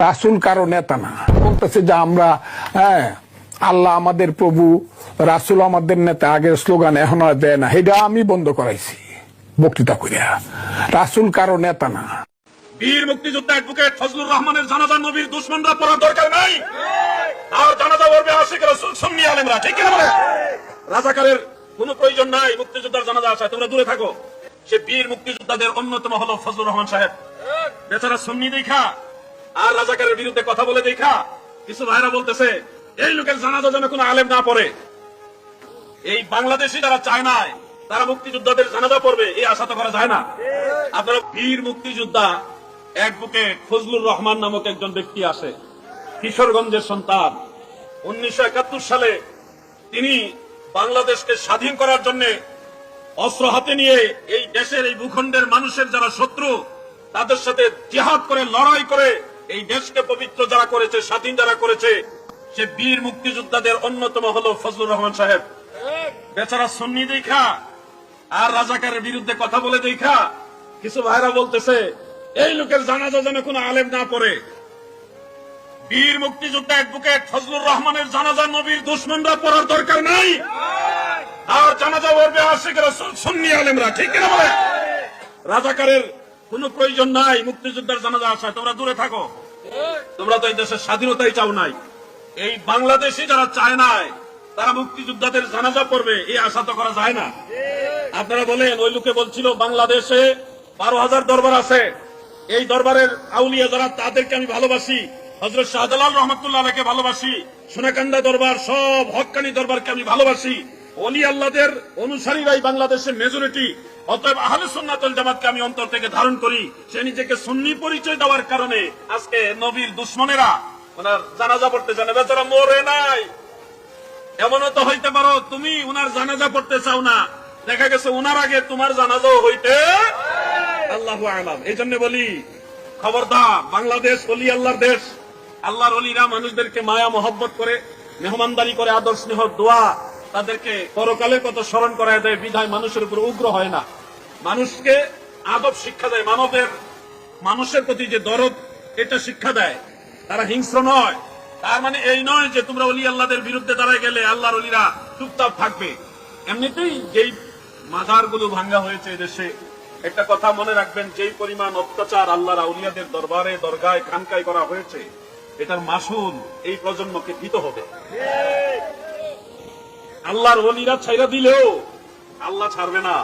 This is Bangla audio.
রাসূল কারো নেতা না, বলতেছে যে আমরা আল্লাহ আমাদের প্রভু, রাসূল আমাদের নেতা। আগের স্লোগান এখন আর দেয় না, এটা আমি বন্ধ করাইছি বক্তৃতা করিয়া। রাসূল কারো নেতা না। বীর মুক্তিযোদ্ধা অ্যাডভোকেট ফজলুর রহমানের জানাজা নবীর দুশমনরা পড়ার দরকার নাই, আর জানাজা পড়বে আশিক রাসূল সুন্নি আলেমরা। ঠিক কিনা বলে? রাজাকারের কোনো প্রয়োজন নাই মুক্তিযোদ্ধার জানাজা আসায়, তোমরা দূরে থাকো। সে বীর মুক্তিযোদ্ধাদের অন্যতম হলো ফজলুর রহমান সাহেব। বেচারা সুন্নি দেখা আর রাজাকারের বিরুদ্ধে কথা বলে দেখা কিছু ভাইরা বলতেছে এই লোকের জানাজা যেন কোনো আলেম না পড়ে। এই বাংলাদেশি যারা চায় না তারা মুক্তিযোদ্ধাদের জানাজা পড়বে, এই আশা তো করা যায় না। আপনারা বীর মুক্তিযোদ্ধা অ্যাডভোকেট ফজলুর রহমান নামক একজন ব্যক্তি আসে, কিশোরগঞ্জের সন্তান। 1971 সালে তিনি বাংলাদেশকে স্বাধীন করার জন্য অস্ত্র হাতে নিয়ে এই দেশের এই ভূখণ্ডের মানুষের যারা শত্রু তাদের সাথে জিহাদ করে লড়াই করে এই দেশকে পবিত্র যারা করেছে, স্বাধীন যারা করেছে, সে বীর মুক্তিযোদ্ধাদের অন্যতম হলো ফজলুর রহমান সাহেব। বেচারা সুন্নি দেখা আর রাজাকারের বিরুদ্ধে কথা বলে দেখা কিছু ভাইরা বলতেছে এই লোকের জানাজা যেন কোনো আলেম না পড়ে। বীর মুক্তিযোদ্ধা অ্যাডভোকেট ফজলুর রহমানের জানাজা নবীর দুশমনরা পড়ার দরকার নাই, আর জানাজা পড়বে আশিক রাসূল সুন্নি আলেমরা। ঠিক কিনা বলে? রাজাকারের কোনো প্রয়োজন নাই মুক্তিযোদ্ধার জানাজা আসায়, তোমরা দূরে থাকো। তোমরা তো এই দেশের স্বাধীনতাই চাও নাই। এই বাংলাদেশি যারা চায় নাই তারা মুক্তিযোদ্ধাদের জানাজা পড়বে, এই আশা তো করা যায় না। আপনারা বলেন ওই লোকে বলছিল বাংলাদেশে 12,000 দরবার আছে, এই দরবারের আউলিয়া যারা তাদেরকে আমি ভালোবাসি, হযরত শাহজালাল রহমাতুল্লাহ আলাইহিকে ভালোবাসি, সোনাকান্দা দরবার সব হক্কানি দরবারকে আমি ভালোবাসি। ওলি আল্লাহদের অনুসারীরাই বাংলাদেশের মেজরিটি, অতএব আহলে সুন্নাত ওয়াল জামাতকে আমি অন্তর থেকে ধারণ করি। সে নিজেকে সুন্নি পরিচয় দেওয়ার কারণে আজকে নবীর দুশমনেরা ওনার জানাজা পড়তে জানে। বেচারা মরে নাই, এমনও তো হইতে পারো তুমি উনার জানাজা পড়তে চাও না, দেখা গেছে উনার আগে তোমার জানাজাও হইতে আল্লাহু আলাম। এই জন্য বলি খবরদার, বাংলাদেশ ওলি আল্লাহর দেশ। আল্লাহর ওলিরা মানুষদেরকে মায়া মহব্বত করে, মেহমানদারি করে, আদর স্নেহ দোয়া তাদেরকে পরকালের কত স্মরণ করায় দেয়, বিধায় মানুষের উপর উগ্র হয় না, মানুষকে আদব শিক্ষা দেয়, মানুষের প্রতি যে দরদ এটা শিক্ষা দেয়। তারা হিংস্র নয়। তার মানে এই নয় যে তোমরা ওলি আল্লাহদের বিরুদ্ধে দাঁড়ায় গেলে আল্লাহর ওলিরা চুপচাপ থাকবে। এমনিতেই যেই মাজারগুলো ভাঙ্গা হয়েছে দেশে, একটা কথা মনে রাখবেন, যেই পরিমাণ অত্যাচার আল্লাহর আউলিয়াদের দরবারে দরগায় খানকায় করা হয়েছে, এটার মাসুল এই প্রজন্মকে দিতে হবে। আল্লাহর ওলিরা ছাইরা দিলেও আল্লাহ ছাড়বে না।